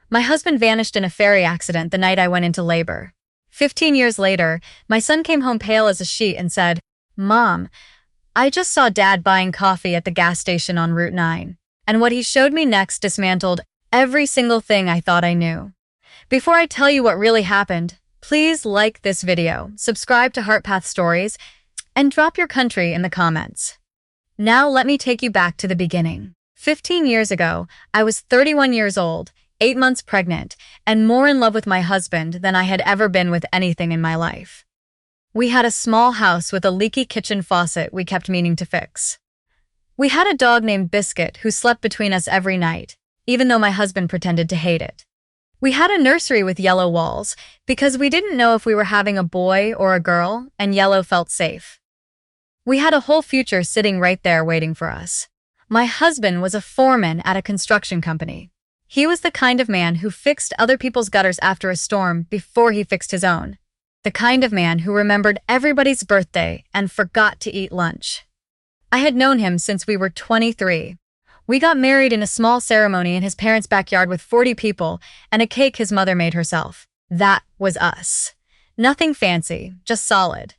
My husband vanished in a ferry accident the night I went into labor. 15 years later, my son came home pale as a sheet and said, "Mom, I just saw Dad buying coffee at the gas station on Route 9. And what he showed me next dismantled every single thing I thought I knew." Before I tell you what really happened, please like this video, subscribe to HeartPath Stories, and drop your country in the comments. Now let me take you back to the beginning. 15 years ago, I was 31 years old, 8 months pregnant, and more in love with my husband than I had ever been with anything in my life. We had a small house with a leaky kitchen faucet we kept meaning to fix. We had a dog named Biscuit who slept between us every night, even though my husband pretended to hate it. We had a nursery with yellow walls because we didn't know if we were having a boy or a girl, and yellow felt safe. We had a whole future sitting right there waiting for us. My husband was a foreman at a construction company. He was the kind of man who fixed other people's gutters after a storm before he fixed his own. The kind of man who remembered everybody's birthday and forgot to eat lunch. I had known him since we were 23. We got married in a small ceremony in his parents' backyard with 40 people and a cake his mother made herself. That was us. Nothing fancy, just solid.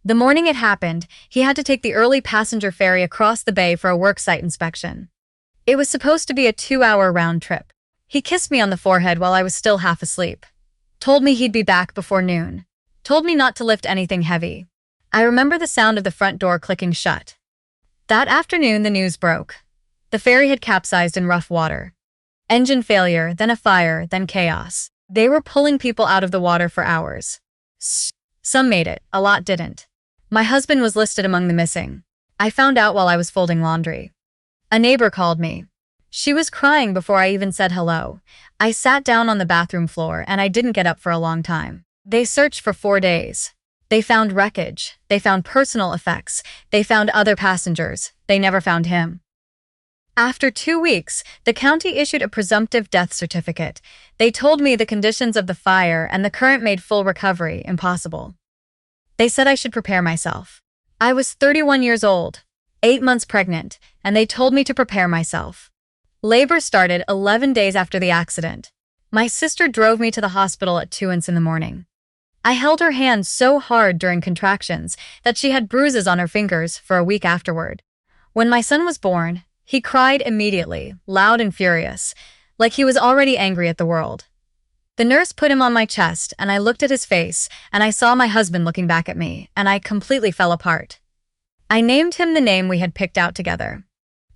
The morning it happened, he had to take the early passenger ferry across the bay for a worksite inspection. It was supposed to be a 2-hour round trip. He kissed me on the forehead while I was still half asleep. Told me he'd be back before noon. Told me not to lift anything heavy. I remember the sound of the front door clicking shut. That afternoon, the news broke. The ferry had capsized in rough water. Engine failure, then a fire, then chaos. They were pulling people out of the water for hours. Some made it, a lot didn't. My husband was listed among the missing. I found out while I was folding laundry. A neighbor called me. She was crying before I even said hello. I sat down on the bathroom floor and I didn't get up for a long time. They searched for 4 days. They found wreckage. They found personal effects. They found other passengers. They never found him. After 2 weeks, the county issued a presumptive death certificate. They told me the conditions of the fire and the current made full recovery impossible. They said I should prepare myself. I was 31 years old, 8 months pregnant, and they told me to prepare myself. Labor started 11 days after the accident. My sister drove me to the hospital at 2 in the morning. I held her hand so hard during contractions that she had bruises on her fingers for a week afterward. When my son was born, he cried immediately, loud and furious, like he was already angry at the world. The nurse put him on my chest, and I looked at his face, and I saw my husband looking back at me, and I completely fell apart. I named him the name we had picked out together.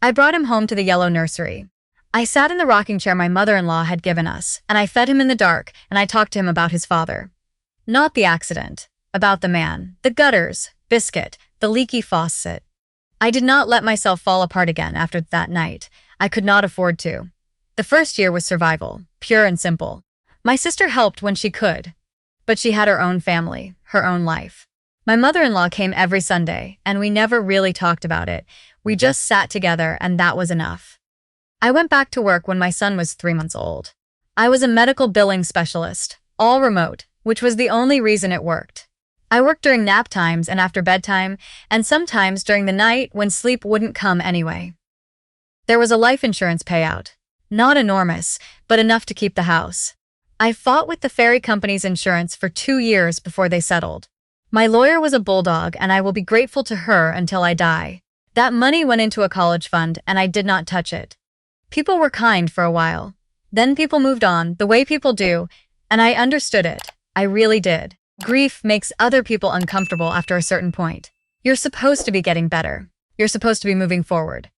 I brought him home to the yellow nursery. I sat in the rocking chair my mother-in-law had given us, and I fed him in the dark, and I talked to him about his father. Not the accident, about the man, the gutters, Biscuit, the leaky faucet. I did not let myself fall apart again after that night. I could not afford to. The first year was survival, pure and simple. My sister helped when she could, but she had her own family, her own life. My mother-in-law came every Sunday, and we never really talked about it. We just sat together, and that was enough. I went back to work when my son was 3 months old. I was a medical billing specialist, all remote, which was the only reason it worked. I worked during nap times and after bedtime, and sometimes during the night when sleep wouldn't come anyway. There was a life insurance payout. Not enormous, but enough to keep the house. I fought with the ferry company's insurance for 2 years before they settled. My lawyer was a bulldog, and I will be grateful to her until I die. That money went into a college fund, and I did not touch it. People were kind for a while. Then people moved on, the way people do, and I understood it. I really did. Grief makes other people uncomfortable after a certain point. You're supposed to be getting better. You're supposed to be moving forward.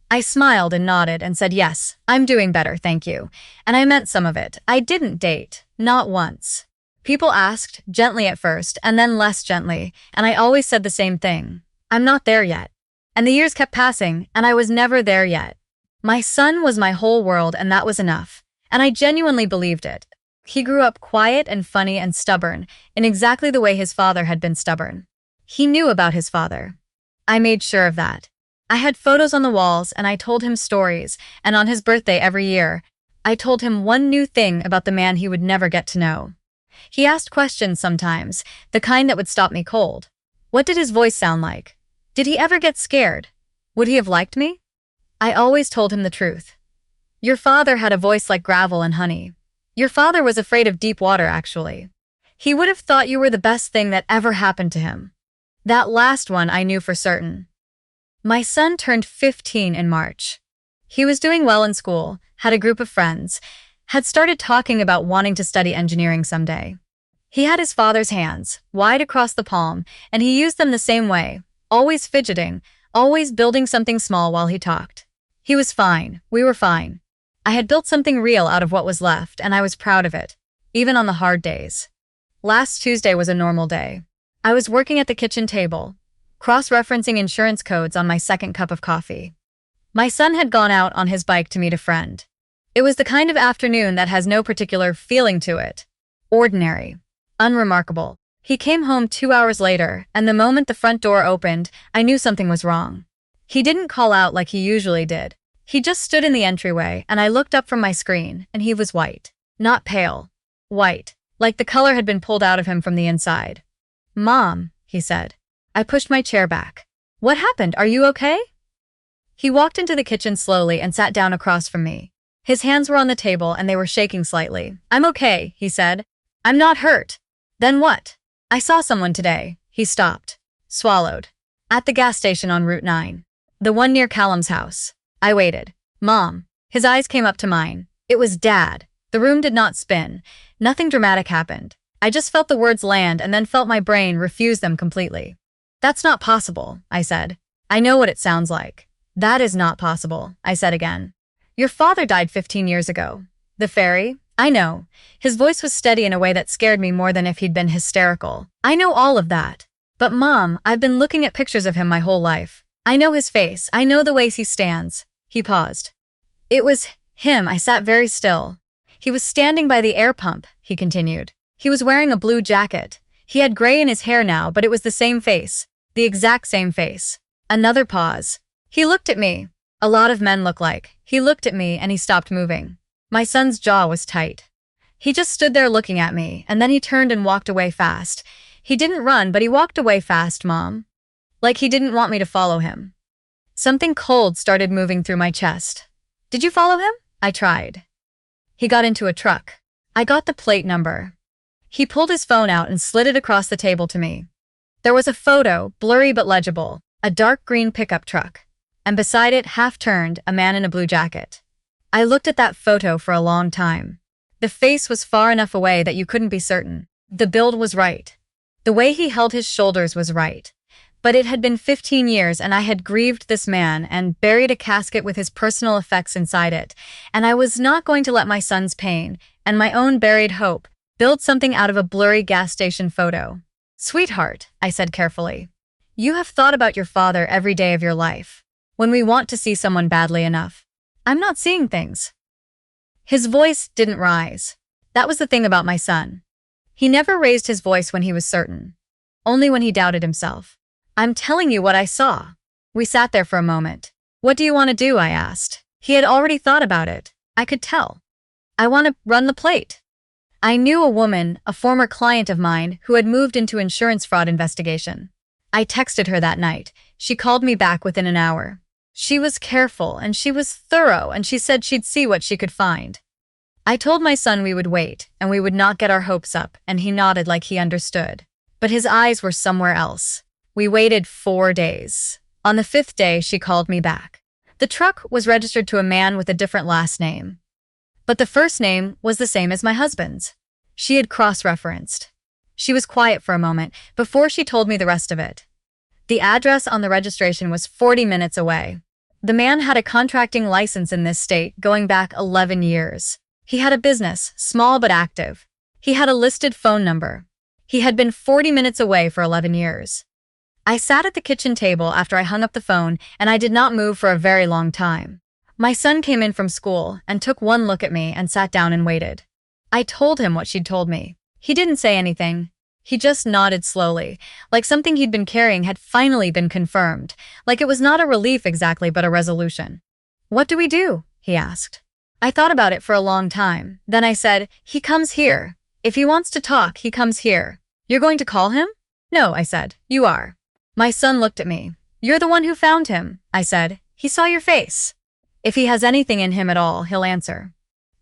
I smiled and nodded and said, "Yes, I'm doing better, thank you." And I meant some of it. I didn't date. Not once. People asked, gently at first, and then less gently, and I always said the same thing. I'm not there yet. And the years kept passing, and I was never there yet. My son was my whole world, and that was enough. And I genuinely believed it. He grew up quiet and funny and stubborn, in exactly the way his father had been stubborn. He knew about his father. I made sure of that. I had photos on the walls, and I told him stories, and on his birthday every year, I told him one new thing about the man he would never get to know. He asked questions sometimes, the kind that would stop me cold. What did his voice sound like? Did he ever get scared? Would he have liked me? I always told him the truth. Your father had a voice like gravel and honey. Your father was afraid of deep water, actually. He would have thought you were the best thing that ever happened to him. That last one I knew for certain. My son turned 15 in March. He was doing well in school, had a group of friends, had started talking about wanting to study engineering someday. He had his father's hands, wide across the palm, and he used them the same way, always fidgeting, always building something small while he talked. He was fine, we were fine. I had built something real out of what was left, and I was proud of it, even on the hard days. Last Tuesday was a normal day. I was working at the kitchen table, cross-referencing insurance codes on my second cup of coffee. My son had gone out on his bike to meet a friend. It was the kind of afternoon that has no particular feeling to it. Ordinary. Unremarkable. He came home 2 hours later, and the moment the front door opened, I knew something was wrong. He didn't call out like he usually did. He just stood in the entryway, and I looked up from my screen, and he was white. Not pale. White. Like the color had been pulled out of him from the inside. "Mom," he said. I pushed my chair back. "What happened? Are you okay?" He walked into the kitchen slowly and sat down across from me. His hands were on the table and they were shaking slightly. "I'm okay," he said. "I'm not hurt." "Then what?" "I saw someone today." He stopped. Swallowed. "At the gas station on Route 9. The one near Callum's house." I waited. "Mom." His eyes came up to mine. It was Dad. The room did not spin. Nothing dramatic happened. I just felt the words land and then felt my brain refuse them completely. "That's not possible," I said. "I know what it sounds like." "That is not possible," I said again. "Your father died 15 years ago. The Ferry?" "I know." His voice was steady in a way that scared me more than if he'd been hysterical. "I know all of that. But Mom, I've been looking at pictures of him my whole life. I know his face. I know the ways he stands." He paused. "It was him." I sat very still. "He was standing by the air pump," he continued. "He was wearing a blue jacket. He had gray in his hair now, but it was the same face. The exact same face." Another pause. He looked at me. A lot of men look like. He looked at me and he stopped moving. My son's jaw was tight. He just stood there looking at me, and then he turned and walked away fast. He didn't run, but he walked away fast, Mom. Like he didn't want me to follow him. Something cold started moving through my chest. "Did you follow him?" I tried. He got into a truck. I got the plate number. He pulled his phone out and slid it across the table to me. There was a photo, blurry but legible, a dark green pickup truck. And beside it, half-turned, a man in a blue jacket. I looked at that photo for a long time. The face was far enough away that you couldn't be certain. The build was right. The way he held his shoulders was right. But it had been 15 years and I had grieved this man and buried a casket with his personal effects inside it, and I was not going to let my son's pain, and my own buried hope, build something out of a blurry gas station photo. "Sweetheart," I said carefully, "you have thought about your father every day of your life. When we want to see someone badly enough. I'm not seeing things." His voice didn't rise. That was the thing about my son. He never raised his voice when he was certain. Only when he doubted himself. "I'm telling you what I saw." We sat there for a moment. "What do you want to do?" I asked. He had already thought about it. I could tell. "I want to run the plate." I knew a woman, a former client of mine, who had moved into insurance fraud investigation. I texted her that night. She called me back within an hour. She was careful, and she was thorough, and she said she'd see what she could find. I told my son we would wait, and we would not get our hopes up, and he nodded like he understood. But his eyes were somewhere else. We waited 4 days. On the 5th day, she called me back. The truck was registered to a man with a different last name. But the first name was the same as my husband's. She had cross-referenced. She was quiet for a moment before she told me the rest of it. The address on the registration was 40 minutes away. The man had a contracting license in this state going back 11 years. He had a business, small but active. He had a listed phone number. He had been 40 minutes away for 11 years. I sat at the kitchen table after I hung up the phone, and I did not move for a very long time. My son came in from school and took one look at me and sat down and waited. I told him what she'd told me. He didn't say anything. He just nodded slowly, like something he'd been carrying had finally been confirmed, like it was not a relief exactly but a resolution. "What do we do?" he asked. I thought about it for a long time. Then I said, "He comes here. If he wants to talk, he comes here." "You're going to call him?" "No," I said. "You are." My son looked at me. "You're the one who found him," I said. "He saw your face." If he has anything in him at all, he'll answer.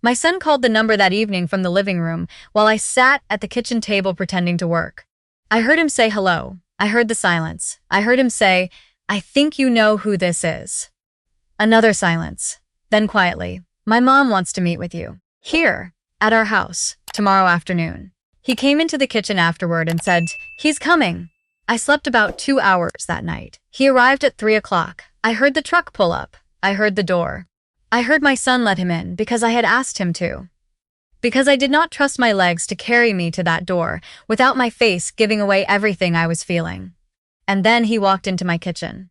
My son called the number that evening from the living room while I sat at the kitchen table pretending to work. I heard him say hello. I heard the silence. I heard him say, "I think you know who this is." Another silence. Then quietly, "My mom wants to meet with you. Here, at our house, tomorrow afternoon." He came into the kitchen afterward and said, "He's coming." I slept about 2 hours that night. He arrived at 3 o'clock. I heard the truck pull up. I heard the door. I heard my son let him in because I had asked him to. Because I did not trust my legs to carry me to that door without my face giving away everything I was feeling. And then he walked into my kitchen.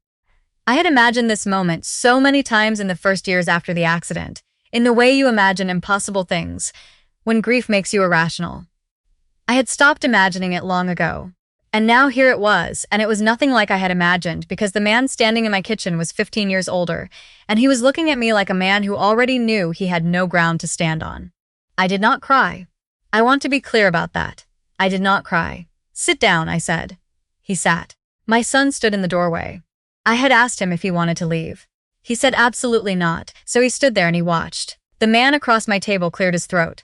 I had imagined this moment so many times in the first years after the accident, in the way you imagine impossible things, when grief makes you irrational. I had stopped imagining it long ago. And now here it was, and it was nothing like I had imagined because the man standing in my kitchen was 15 years older, and he was looking at me like a man who already knew he had no ground to stand on. I did not cry. I want to be clear about that. I did not cry. "Sit down," I said. He sat. My son stood in the doorway. I had asked him if he wanted to leave. He said absolutely not, so he stood there and he watched. The man across my table cleared his throat.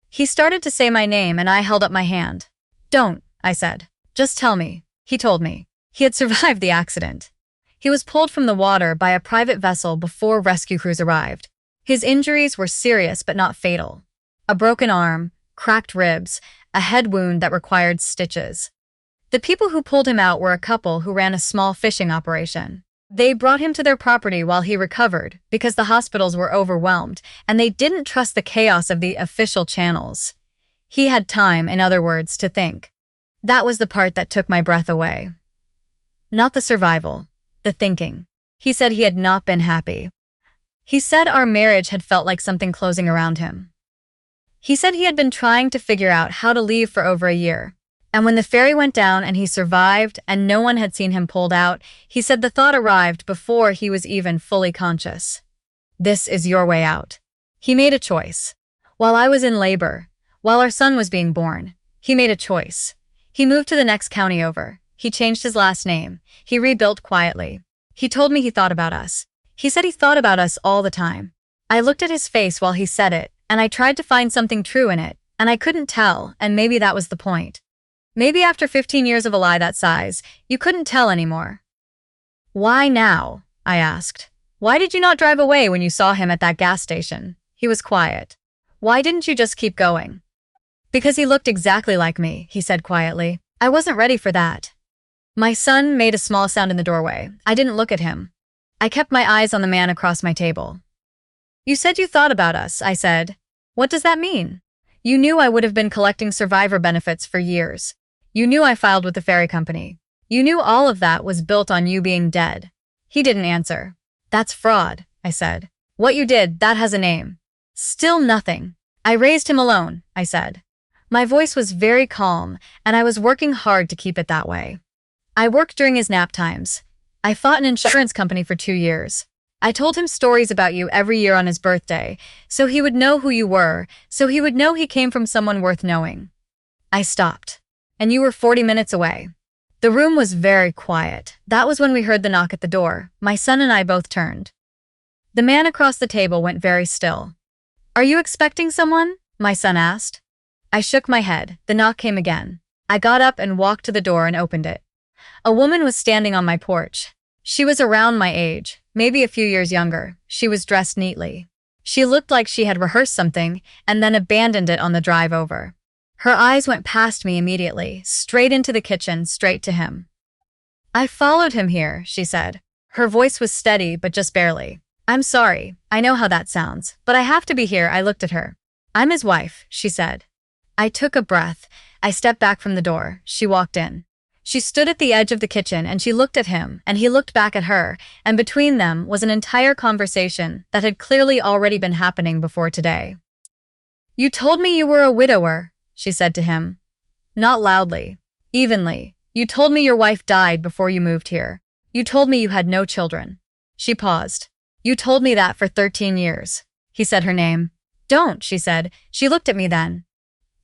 He started to say my name and I held up my hand. "Don't," I said. "Just tell me." He told me. He had survived the accident. He was pulled from the water by a private vessel before rescue crews arrived. His injuries were serious but not fatal. A broken arm, cracked ribs, a head wound that required stitches. The people who pulled him out were a couple who ran a small fishing operation. They brought him to their property while he recovered because the hospitals were overwhelmed and they didn't trust the chaos of the official channels. He had time, in other words, to think. That was the part that took my breath away. Not the survival, the thinking. He said he had not been happy. He said our marriage had felt like something closing around him. He said he had been trying to figure out how to leave for over a year. And when the ferry went down and he survived and no one had seen him pulled out, he said the thought arrived before he was even fully conscious. This is your way out. He made a choice. While I was in labor, while our son was being born, he made a choice. He moved to the next county over. He changed his last name. He rebuilt quietly. He told me he thought about us. He said he thought about us all the time. I looked at his face while he said it, and I tried to find something true in it, and I couldn't tell, and maybe that was the point. Maybe after 15 years of a lie that size, you couldn't tell anymore. "Why now?" I asked. "Why did you not drive away when you saw him at that gas station?" He was quiet. "Why didn't you just keep going?" "Because he looked exactly like me," he said quietly. "I wasn't ready for that." My son made a small sound in the doorway. I didn't look at him. I kept my eyes on the man across my table. "You said you thought about us," I said. "What does that mean?" "You knew I would have been collecting survivor benefits for years. You knew I filed with the ferry company. You knew all of that was built on you being dead." He didn't answer. "That's fraud," I said. "What you did, that has a name." Still nothing. "I raised him alone," I said. My voice was very calm, and I was working hard to keep it that way. I worked during his nap times. I fought an insurance company for 2 years. I told him stories about you every year on his birthday, so he would know who you were, so he would know he came from someone worth knowing. I stopped. "And you were 40 minutes away." The room was very quiet. That was when we heard the knock at the door. My son and I both turned. The man across the table went very still. "Are you expecting someone?" my son asked. I shook my head. The knock came again. I got up and walked to the door and opened it. A woman was standing on my porch. She was around my age, maybe a few years younger. She was dressed neatly. She looked like she had rehearsed something and then abandoned it on the drive over. Her eyes went past me immediately, straight into the kitchen, straight to him. "I followed him here," she said. Her voice was steady, but just barely. "I'm sorry. I know how that sounds, but I have to be here." I looked at her. "I'm his wife," she said. I took a breath. I stepped back from the door. She walked in. She stood at the edge of the kitchen and she looked at him and he looked back at her, and between them was an entire conversation that had clearly already been happening before today. "You told me you were a widower," she said to him. Not loudly, evenly. "You told me your wife died before you moved here. You told me you had no children." She paused. "You told me that for 13 years. He said her name. "Don't," she said. She looked at me then.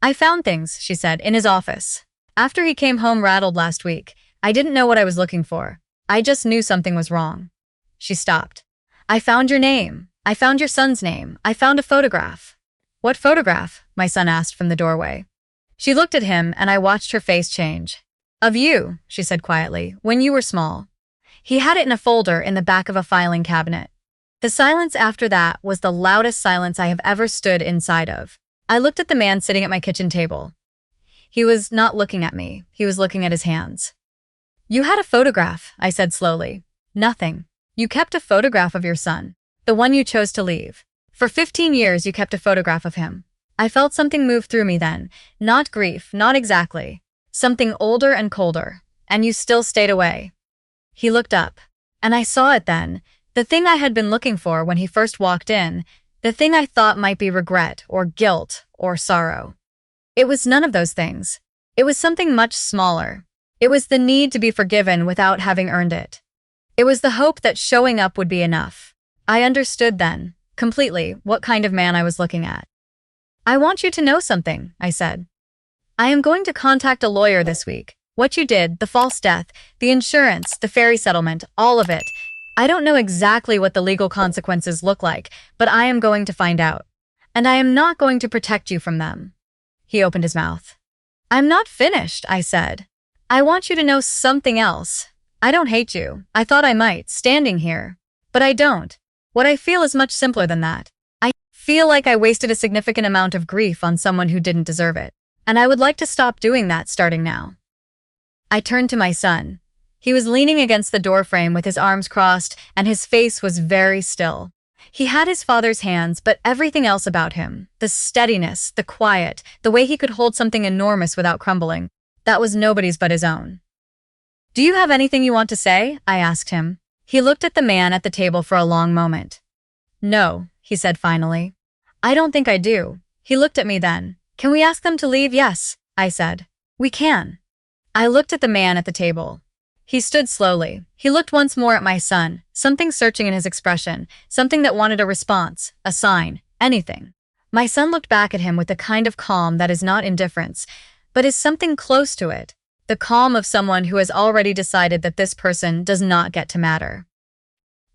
"I found things," she said, "in his office. After he came home rattled last week, I didn't know what I was looking for. I just knew something was wrong." She stopped. "I found your name," I found your son's name. I found a photograph. What photograph? My son asked from the doorway. She looked at him and I watched her face change. Of you, she said quietly, when you were small. He had it in a folder in the back of a filing cabinet. The silence after that was the loudest silence I have ever stood inside of. I looked at the man sitting at my kitchen table. He was not looking at me. He was looking at his hands. You had a photograph, I said slowly. Nothing. You kept a photograph of your son. The one you chose to leave. For 15 years you kept a photograph of him. I felt something move through me then. Not grief, not exactly. Something older and colder. And you still stayed away. He looked up. And I saw it then. The thing I had been looking for when he first walked in. The thing I thought might be regret or guilt or sorrow. It was none of those things. It was something much smaller. It was the need to be forgiven without having earned it. It was the hope that showing up would be enough. I understood then, completely, what kind of man I was looking at. I want you to know something, I said. I am going to contact a lawyer this week. What you did, the false death, the insurance, the Ferry settlement, all of it. I don't know exactly what the legal consequences look like, but I am going to find out. And I am not going to protect you from them. He opened his mouth. I'm not finished, I said. I want you to know something else. I don't hate you. I thought I might, standing here. But I don't. What I feel is much simpler than that. I feel like I wasted a significant amount of grief on someone who didn't deserve it. And I would like to stop doing that starting now. I turned to my son. He was leaning against the doorframe with his arms crossed, and his face was very still. He had his father's hands, but everything else about him, the steadiness, the quiet, the way he could hold something enormous without crumbling, that was nobody's but his own. Do you have anything you want to say? I asked him. He looked at the man at the table for a long moment. No, he said finally. I don't think I do. He looked at me then. Can we ask them to leave? Yes, I said. We can. I looked at the man at the table. He stood slowly. He looked once more at my son, something searching in his expression, something that wanted a response, a sign, anything. My son looked back at him with the kind of calm that is not indifference, but is something close to it, the calm of someone who has already decided that this person does not get to matter.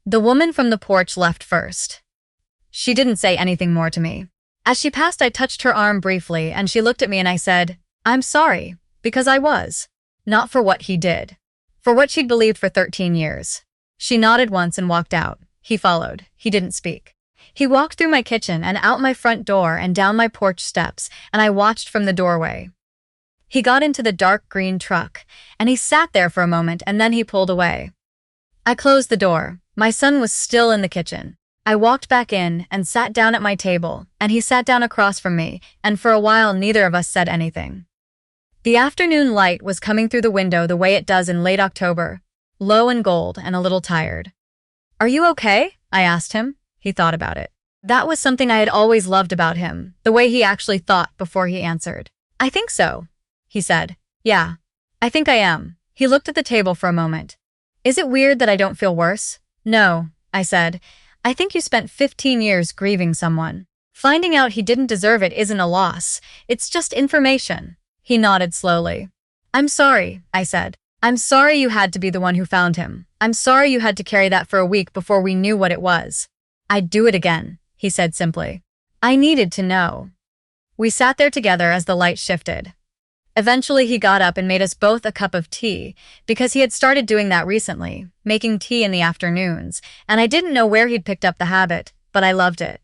The woman from the porch left first. She didn't say anything more to me. As she passed, I touched her arm briefly, and she looked at me and I said, I'm sorry, because I was. Not for what he did. For what she'd believed for 13 years. She nodded once and walked out. He followed. He didn't speak. He walked through my kitchen and out my front door and down my porch steps, and I watched from the doorway. He got into the dark green truck, and he sat there for a moment and then he pulled away. I closed the door. My son was still in the kitchen. I walked back in and sat down at my table, and he sat down across from me, and for a while neither of us said anything. The afternoon light was coming through the window the way it does in late October, low and gold and a little tired. Are you okay? I asked him. He thought about it. That was something I had always loved about him, the way he actually thought before he answered. I think so, he said. Yeah, I think I am. He looked at the table for a moment. Is it weird that I don't feel worse? No, I said. I think you spent 15 years grieving someone. Finding out he didn't deserve it isn't a loss. It's just information. He nodded slowly. I'm sorry, I said. I'm sorry you had to be the one who found him. I'm sorry you had to carry that for a week before we knew what it was. I'd do it again, he said simply. I needed to know. We sat there together as the light shifted. Eventually he got up and made us both a cup of tea, because he had started doing that recently, making tea in the afternoons, and I didn't know where he'd picked up the habit, but I loved it.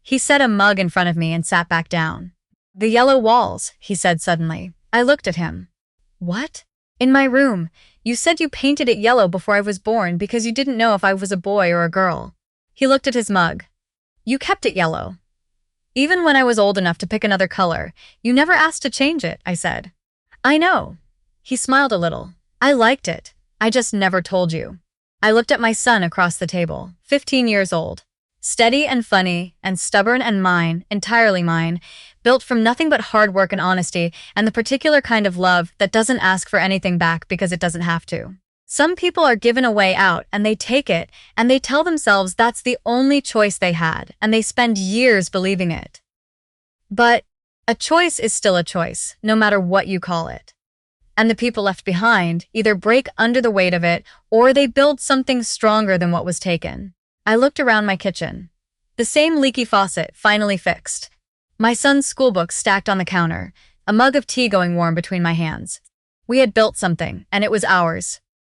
He set a mug in front of me and sat back down. The yellow walls, he said suddenly. I looked at him. What? In my room. You said you painted it yellow before I was born because you didn't know if I was a boy or a girl. He looked at his mug. You kept it yellow. Even when I was old enough to pick another color, you never asked to change it, I said. I know. He smiled a little. I liked it. I just never told you. I looked at my son across the table, 15 years old. Steady and funny and stubborn and mine, entirely mine, built from nothing but hard work and honesty and the particular kind of love that doesn't ask for anything back because it doesn't have to. Some people are given a way out and they take it and they tell themselves that's the only choice they had and they spend years believing it. But a choice is still a choice, no matter what you call it. And the people left behind either break under the weight of it or they build something stronger than what was taken. I looked around my kitchen. The same leaky faucet, finally fixed. My son's schoolbooks stacked on the counter, a mug of tea going warm between my hands. We had built something, and it was ours.